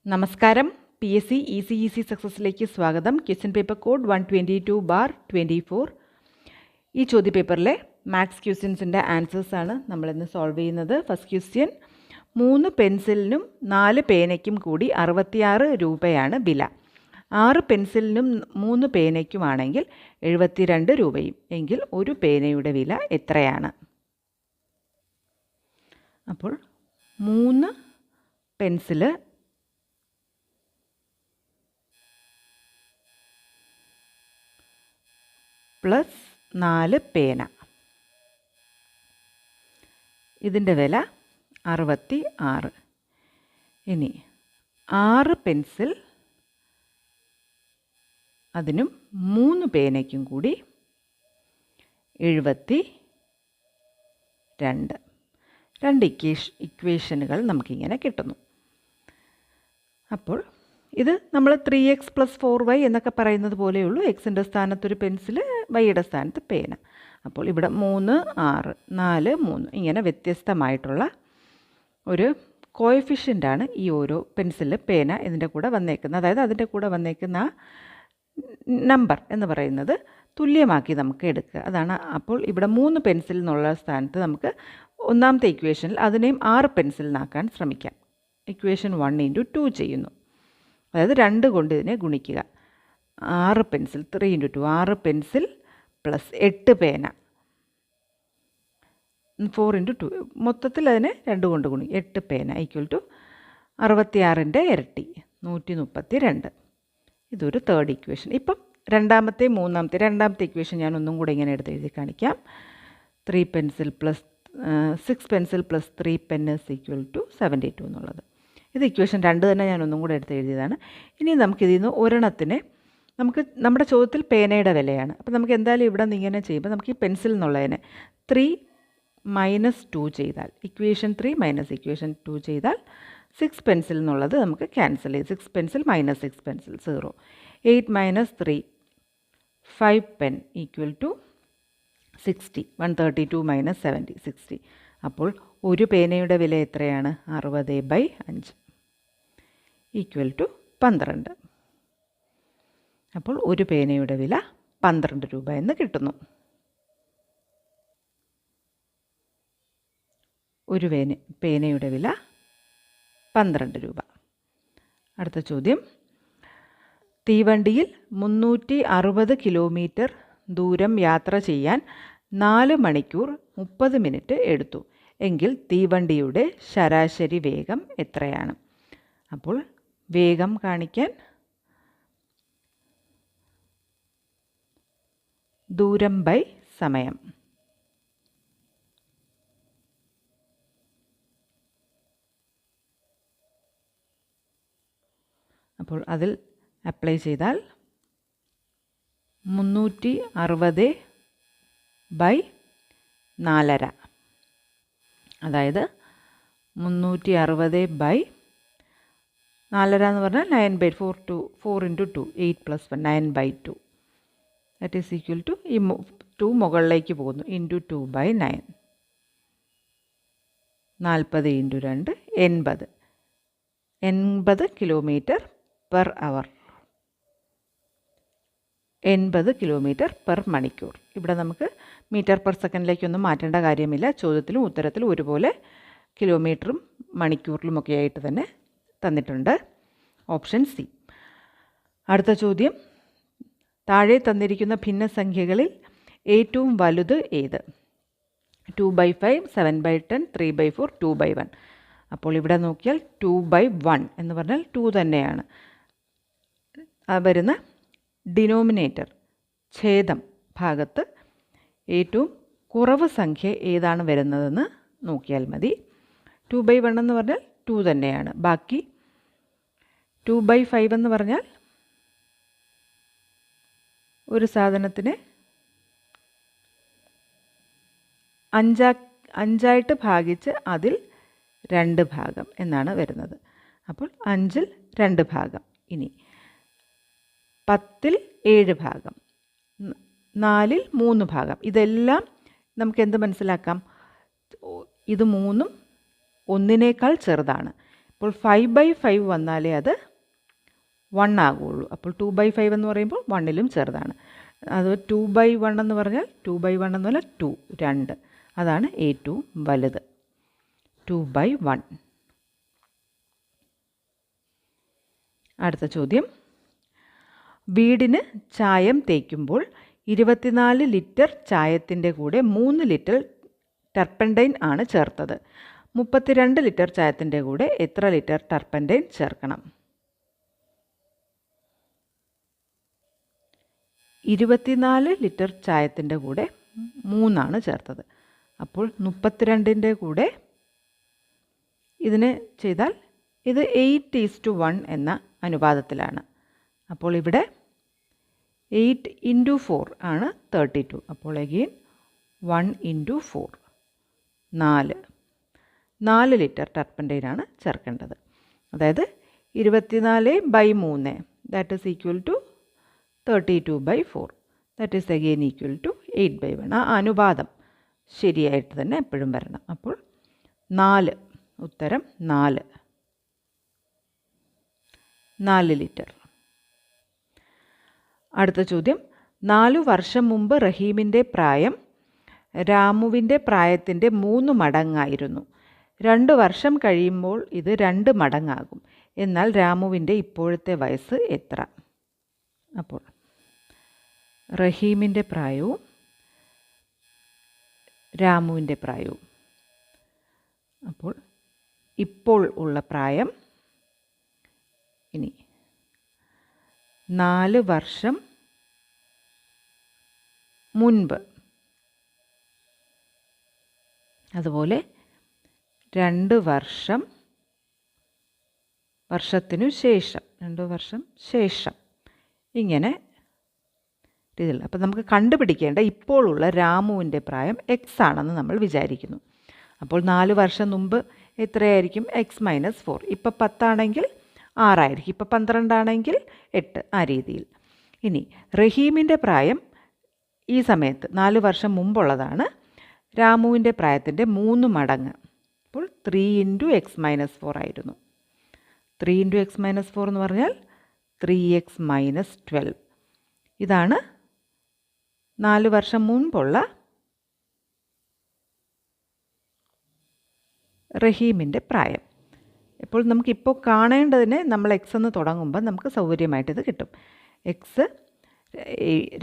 നമസ്കാരം. PSC ECEC സക്സസിലേക്ക് സ്വാഗതം. Question paper code 122/24. ഈ ചോദ്യപേപ്പറിലെ മാത്സ് ക്വസ്റ്റ്യൻസിൻ്റെ ആൻസേഴ്സാണ് നമ്മളിന്ന് സോൾവ് ചെയ്യുന്നത്. ഫസ്റ്റ് ക്വസ്റ്റ്യൻ, 3 പെൻസിലിനും 4 പേനയ്ക്കും കൂടി 66 രൂപയാണ് വില. 6 പെൻസിലിനും 3 പേനയ്ക്കുമാണെങ്കിൽ 72 രൂപയും. എങ്കിൽ ഒരു പേനയുടെ വില എത്രയാണ്? അപ്പോൾ 3 പെൻസില് പ്ലസ് 4 പേന, ഇതിൻ്റെ വില 66. ഇനി 6 പെൻസിൽ അതിനും 3 പേനയ്ക്കും കൂടി 72. രണ്ട് ഇക്വേഷനുകൾ നമുക്കിങ്ങനെ കിട്ടുന്നു. അപ്പോൾ ഇത് നമ്മൾ 3x + 4y എന്നൊക്കെ പറയുന്നത് പോലെയുള്ളൂ. എക്സിൻ്റെ സ്ഥാനത്തൊരു പെൻസിൽ, വൈയുടെ സ്ഥാനത്ത് പേന. അപ്പോൾ ഇവിടെ 3, 6, 4, 3 ഇങ്ങനെ വ്യത്യസ്തമായിട്ടുള്ള ഒരു കോഎഫിഷ്യൻ്റാണ് ഈ ഓരോ പെൻസിൽ, പേന ഇതിൻ്റെ കൂടെ വന്നേക്കുന്നത്. അതായത് അതിൻ്റെ കൂടെ വന്നേക്കുന്ന നമ്പർ എന്ന് പറയുന്നത് തുല്യമാക്കി നമുക്ക് എടുക്കുക. അതാണ്. അപ്പോൾ ഇവിടെ 3 പെൻസിൽ എന്നുള്ള സ്ഥാനത്ത് നമുക്ക് ഒന്നാമത്തെ ഇക്വേഷനിൽ അതിനെയും 6 പെൻസിലിനാക്കാൻ ശ്രമിക്കാം. ഇക്വേഷൻ 1 × 2 ചെയ്യുന്നു. അതായത് 2 കൊണ്ട് ഇതിനെ ഗുണിക്കുക. 6 പെൻസിൽ 3 × 2, 6 പെൻസിൽ പ്ലസ് 8 പേന, 4 × 2, മൊത്തത്തിൽ അതിനെ 2 കൊണ്ട് ഗുണി 8 പേന = 66ൻ്റെ ഇരട്ടി 132. ഇതൊരു തേർഡ് ഇക്വേഷൻ. ഇപ്പം രണ്ടാമത്തെ ഇക്വേഷൻ ഞാൻ ഒന്നും കൂടെ ഇങ്ങനെ എടുത്ത് എഴുതി കാണിക്കാം. 6 പെൻസിൽ പ്ലസ് 3 പെൻ = 72 എന്നുള്ളത്. ഇത് ഇക്വേഷൻ 2 തന്നെ ഞാൻ ഒന്നും കൂടെ എടുത്ത് എഴുതിയതാണ്. ഇനി നമുക്കിതിൽ നിന്ന് ഒരെണ്ണത്തിന് നമ്മുടെ ചോദ്യത്തിൽ പേനയുടെ വിലയാണ്. അപ്പോൾ നമുക്ക് എന്തായാലും ഇവിടെ നിന്ന് ഇങ്ങനെ ചെയ്യുമ്പോൾ നമുക്ക് ഈ പെൻസിൽ എന്നുള്ളതിനെ 3 - 2 ചെയ്താൽ, ഇക്വേഷൻ 3 - ഇക്വേഷൻ 2 ചെയ്താൽ 6 പെൻസിൽ എന്നുള്ളത് നമുക്ക് ക്യാൻസൽ ചെയ്ത് 6 പെൻസിൽ - 6 പെൻസിൽ 0. 8 - 3 5 പെൻ = 60. 132 - 70 60. അപ്പോൾ ഒരു പേനയുടെ വില എത്രയാണ്? 60/5 = 12. അപ്പോൾ ഒരു പേനയുടെ വില 12 രൂപ എന്ന് കിട്ടുന്നു. ഒരു പേനയുടെ വില 12 രൂപ. അടുത്ത ചോദ്യം, തീവണ്ടിയിൽ 360 കിലോമീറ്റർ ദൂരം യാത്ര ചെയ്യാൻ 4 മണിക്കൂർ 30 മിനിറ്റ് എടുത്തു. എങ്കിൽ തീവണ്ടിയുടെ ശരാശരി വേഗം എത്രയാണ്? അപ്പോൾ വേഗം കാണിക്കാൻ ദൂരം ബൈ സമയം. അപ്പോൾ അതിൽ അപ്ലൈ ചെയ്താൽ 360/4.5, അതായത് 360/4 എന്ന് പറഞ്ഞാൽ 9/4 4 × 2 8 + 1 9/2. ദാറ്റ് ഈസ് ഈക്വൽ ടു ഈ 2 മുകളിലേക്ക് പോകുന്നു × 2/9. 40 × 2 80. 80 kilometre per hour, 80 kilometre per മണിക്കൂർ. ഇവിടെ നമുക്ക് മീറ്റർ പെർ സെക്കൻഡിലേക്കൊന്നും മാറ്റേണ്ട കാര്യമില്ല. ചോദ്യത്തിലും ഉത്തരത്തിലും ഒരുപോലെ കിലോമീറ്ററും മണിക്കൂറിലുമൊക്കെ ആയിട്ട് തന്നെ തന്നിട്ടുണ്ട്. Option C. അടുത്ത ചോദ്യം, താഴെ തന്നിരിക്കുന്ന ഭിന്നസംഖ്യകളിൽ ഏറ്റവും വലുത് ഏത്? 2/5 7/10 3/4 2/1. അപ്പോൾ ഇവിടെ നോക്കിയാൽ 2/1 എന്ന് പറഞ്ഞാൽ 2 തന്നെയാണ് വരുന്ന ഡിനോമിനേറ്റർ, ഛേദം ഭാഗത്ത് ഏറ്റവും കുറവ് സംഖ്യ ഏതാണ് വരുന്നതെന്ന് നോക്കിയാൽ മതി. 2/1 എന്ന് പറഞ്ഞാൽ 2 തന്നെയാണ്. ബാക്കി 2/5 എന്ന് പറഞ്ഞാൽ ഒരു സാധനത്തിനെ 5ആയിട്ട് ഭാഗിച്ച് അതിൽ 2 ഭാഗം എന്നാണ് വരുന്നത്. അപ്പോൾ 5ൽ 2 ഭാഗം. ഇനി 10ൽ 7 ഭാഗം, 4ൽ 3 ഭാഗം. ഇതെല്ലാം നമുക്കെന്ത് മനസ്സിലാക്കാം? ഇത് 3ഉം 1നേക്കാൾ ചെറുതാണ്. അപ്പോൾ 5/5 വന്നാലേ അത് 1 ആകുള്ളൂ. അപ്പോൾ 2/5 എന്ന് പറയുമ്പോൾ 1ലും ചെറുതാണ്. അത് 2/1 എന്ന് പറഞ്ഞാൽ 2/1 എന്ന് പറഞ്ഞാൽ 2. അതാണ് ഏറ്റവും വലുത്. 2/1. അടുത്ത ചോദ്യം. വീടിന് ചായം തേക്കുമ്പോൾ 24 ലിറ്റർ ചായത്തിൻ്റെ കൂടെ 3 ലിറ്റർ ടർപ്പൻറ്റൈൻ ആണ് ചേർത്തത്. 32 ലിറ്റർ ചായത്തിൻ്റെ കൂടെ എത്ര ലിറ്റർ ടർപ്പൻറ്റൈൻ ചേർക്കണം? 24 ലിറ്റർ ചായത്തിൻ്റെ കൂടെ 3 ചേർത്തത്. അപ്പോൾ 32ൻ്റെ കൂടെ ഇതിനെ ചെയ്താൽ ഇത് 8:1 എന്ന അനുപാതത്തിലാണ്. അപ്പോൾ ഇവിടെ 8 × 4 ആണ് 32. അപ്പോൾ അഗെയിൻ 1 × 4 4 ലിറ്റർ ടർപ്പൻറ്റൈനാണ് ചേർക്കേണ്ടത്. അതായത് 24/3 that is equal to 32/4 that is again equal to 8/1. ആ അനുപാതം ശരിയായിട്ട് തന്നെ എപ്പോഴും വരണം. അപ്പോൾ 4, ഉത്തരം 4 ലിറ്റർ. അടുത്ത ചോദ്യം. 4 വർഷം മുമ്പ് റഹീമിൻ്റെ പ്രായം രാമുവിൻ്റെ പ്രായത്തിൻ്റെ 3 മടങ്ങായിരുന്നു. 2 വർഷം കഴിയുമ്പോൾ ഇത് 2 മടങ്ങാകും. എന്നാൽ രാമുവിൻ്റെ ഇപ്പോഴത്തെ വയസ്സ് എത്ര? അപ്പോൾ റഹീമിൻ്റെ പ്രായവും രാമുവിൻ്റെ പ്രായവും. അപ്പോൾ ഇപ്പോൾ ഉള്ള പ്രായം ഇനി 4 വർഷം മുൻപ്, അതുപോലെ 2 വർഷത്തിനു ശേഷം, 2 വർഷം ശേഷം, ഇങ്ങനെ ഇതിൽ. അപ്പോൾ നമുക്ക് കണ്ടുപിടിക്കേണ്ട ഇപ്പോഴുള്ള രാമുവിൻ്റെ പ്രായം എക്സ് ആണെന്ന് നമ്മൾ വിചാരിക്കുന്നു. അപ്പോൾ 4 വർഷം മുമ്പ് എത്രയായിരിക്കും? x-4. ഇപ്പോൾ 10 ആണെങ്കിൽ 6 ആയിരിക്കും. ഇപ്പോൾ 12 ആണെങ്കിൽ 8. ആ രീതിയിൽ. ഇനി റഹീമിൻ്റെ പ്രായം ഈ സമയത്ത് 4 വർഷം മുമ്പുള്ളതാണ്. രാമുവിൻ്റെ പ്രായത്തിൻ്റെ 3 മടങ്ങ്. അപ്പോൾ 3 × x-4 ആയിരുന്നു. 3 × x-4 എന്ന് പറഞ്ഞാൽ 3x - 12. ഇതാണ് 4 വർഷം മുൻപുള്ള റഹീമിൻ്റെ പ്രായം. ഇപ്പോൾ നമുക്കിപ്പോൾ കാണേണ്ടതിനെ നമ്മൾ എക്സ് എന്ന് തുടങ്ങുമ്പോൾ നമുക്ക് സൗകര്യമായിട്ടിത് കിട്ടും. എക്സ്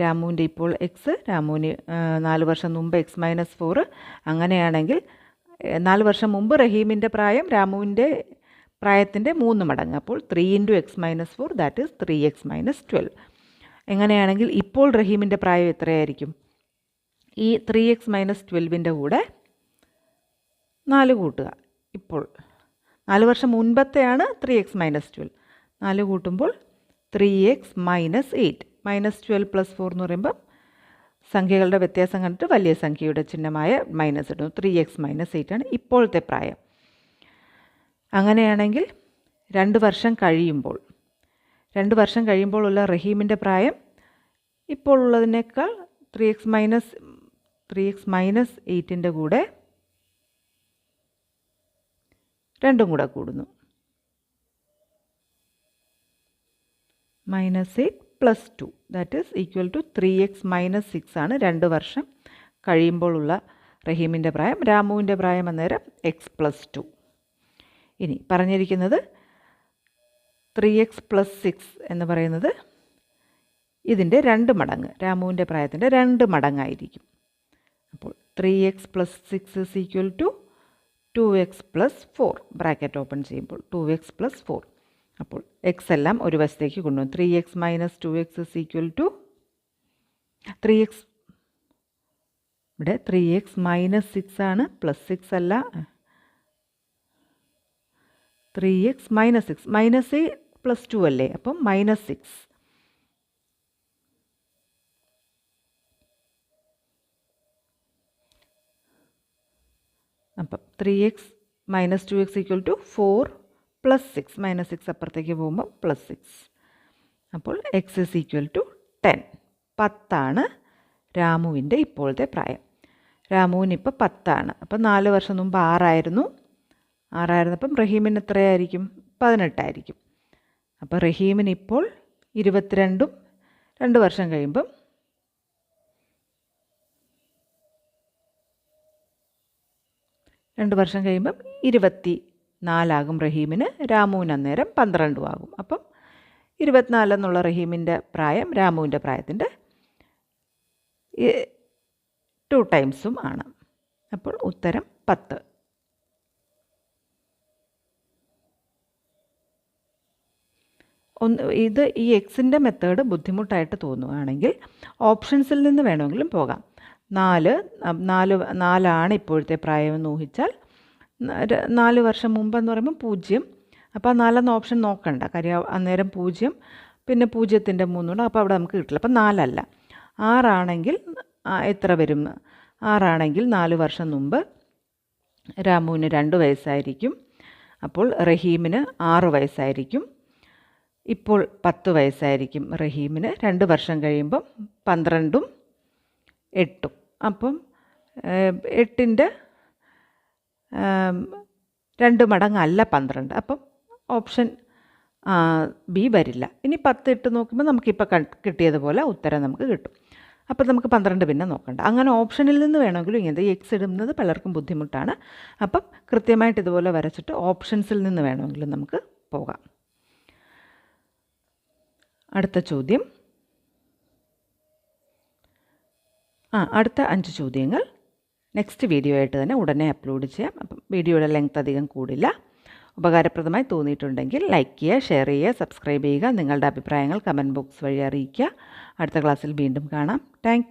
രാമുവിൻ്റെ ഇപ്പോൾ എക്സ്, രാമുവിന് 4 വർഷം മുമ്പ് x-4. അങ്ങനെയാണെങ്കിൽ 4 വർഷം മുമ്പ് റഹീമിൻ്റെ പ്രായം രാമുവിൻ്റെ പ്രായത്തിൻ്റെ 3 മടങ്ങ്. അപ്പോൾ 3 × x-4 ദാറ്റ് ഈസ് 3x - 12. എങ്ങനെയാണെങ്കിൽ ഇപ്പോൾ റഹീമിൻ്റെ പ്രായം എത്രയായിരിക്കും? ഈ 3x - 12ൻ്റെ കൂടെ 4 കൂട്ടുക. ഇപ്പോൾ 4 വർഷം മുൻപത്തെയാണ് 3x - 12. 4 കൂട്ടുമ്പോൾ 3x - 8. -12 + 4 എന്ന് പറയുമ്പോൾ സംഖ്യകളുടെ വ്യത്യാസം കണ്ടിട്ട് വലിയ സംഖ്യയുടെ ചിഹ്നമായ മൈനസ് ഇടുന്നു. 3x - 8 ആണ് ഇപ്പോഴത്തെ പ്രായം. അങ്ങനെയാണെങ്കിൽ 2 വർഷം കഴിയുമ്പോൾ ഉള്ള റഹീമിൻ്റെ പ്രായം ഇപ്പോൾ ഉള്ളതിനേക്കാൾ 3x - 8ൻ്റെ കൂടെ 2 കൂടെ കൂടുന്നു. -8 + 2 that is equal to 3x - 6 ആണ് 2 വർഷം കഴിയുമ്പോൾ ഉള്ള റഹീമിൻ്റെ പ്രായം. രാമുവിൻ്റെ പ്രായം അന്നേരം x + 2. ഇനി പറഞ്ഞിരിക്കുന്നത് 3x + 6 എന്ന് പറയുന്നത് ഇതിൻ്റെ 2 മടങ്ങ്, രാമുവിൻ്റെ പ്രായത്തിൻ്റെ 2 മടങ്ങായിരിക്കും. അപ്പോൾ 3x + 6 is equal to 2x + 4. Bracket open ചെയ്യുമ്പോൾ 2x + 4. അപ്പോൾ എക്സ് എല്ലാം ഒരു വശത്തേക്ക് കൊണ്ടുപോകും. 3x - 2x is equal to 3x. ഇവിടെ 3x - 6 ആണ്, +6 അല്ല. 3x - 6 -8 + 2 അല്ലേ, അപ്പം -6. അപ്പം 3x - 2x ഈക്വൽ ടു 4 + 6. -6 അപ്പുറത്തേക്ക് പോകുമ്പോൾ +6. അപ്പോൾ x ഈസ് ഈക്വൽ ടു 10. 10 രാമുവിൻ്റെ ഇപ്പോഴത്തെ പ്രായം. രാമുവിന് ഇപ്പോൾ 10. അപ്പോൾ 4 വർഷം മുമ്പ് 6 ആയിരുന്നു. 6 റഹീമിന് എത്രയായിരിക്കും? 18 അപ്പോൾ റഹീമിന് ഇപ്പോൾ 22 2 വർഷം കഴിയുമ്പം 24 റഹീമിന്. രാമുവിന് അന്നേരം 12 ആകും. അപ്പം 24 എന്നുള്ള റഹീമിൻ്റെ പ്രായം രാമുവിൻ്റെ പ്രായത്തിൻ്റെ 2 ടൈംസും ആണ്. അപ്പോൾ ഉത്തരം 10. ഇത് ഈ എക്സിൻ്റെ മെത്തേഡ് ബുദ്ധിമുട്ടായിട്ട് തോന്നുകയാണെങ്കിൽ ഓപ്ഷൻസിൽ നിന്ന് വേണമെങ്കിലും പോകാം. 4 ഇപ്പോഴത്തെ പ്രായമെന്ന് ഊഹിച്ചാൽ 4 വർഷം മുമ്പെന്ന് പറയുമ്പോൾ 0. അപ്പോൾ 4 ഓപ്ഷൻ നോക്കണ്ട, കാര്യം അന്നേരം 0 പിന്നെ 0ൻ്റെ 3 അപ്പോൾ അവിടെ നമുക്ക് കിട്ടില്ല. അപ്പോൾ 4 അല്ല. 6 എത്ര വരും? 6 4 വർഷം മുമ്പ് രാമുവിന് 2 വയസ്സായിരിക്കും. അപ്പോൾ റഹീമിന് 6 വയസ്സായിരിക്കും. ഇപ്പോൾ 10 വയസ്സായിരിക്കും റഹീമിന്. 2 വർഷം കഴിയുമ്പം 12ഉം 8ഉം. അപ്പം 8ൻ്റെ 2 മടങ്ങല്ല 12. അപ്പം ഓപ്ഷൻ ബി വരില്ല. ഇനി 10 ഇട്ട് നോക്കുമ്പോൾ നമുക്കിപ്പോൾ കിട്ടിയതുപോലെ ഉത്തരം നമുക്ക് കിട്ടും. അപ്പോൾ നമുക്ക് 12 പിന്നെ നോക്കണ്ട. അങ്ങനെ ഓപ്ഷനിൽ നിന്ന് വേണമെങ്കിലും ഇങ്ങനത്തെ എക്സ് ഇടുന്നത് പലർക്കും ബുദ്ധിമുട്ടാണ്. അപ്പം കൃത്യമായിട്ട് ഇതുപോലെ വരച്ചിട്ട് ഓപ്ഷൻസിൽ നിന്ന് വേണമെങ്കിലും നമുക്ക് പോകാം. അടുത്ത ചോദ്യം. അടുത്ത 5 ചോദ്യങ്ങൾ നെക്സ്റ്റ് വീഡിയോ ആയിട്ട് തന്നെ ഉടനെ അപ്ലോഡ് ചെയ്യാം. അപ്പം വീഡിയോയുടെ ലെങ്ത് അധികം കൂടില്ല. ഉപകാരപ്രദമായി തോന്നിയിട്ടുണ്ടെങ്കിൽ ലൈക്ക് ചെയ്യുക, ഷെയർ ചെയ്യുക, സബ്സ്ക്രൈബ് ചെയ്യുക. നിങ്ങളുടെ അഭിപ്രായങ്ങൾ കമൻറ്റ് ബോക്സ് വഴി അറിയിക്കുക. അടുത്ത ക്ലാസ്സിൽ വീണ്ടും കാണാം. താങ്ക്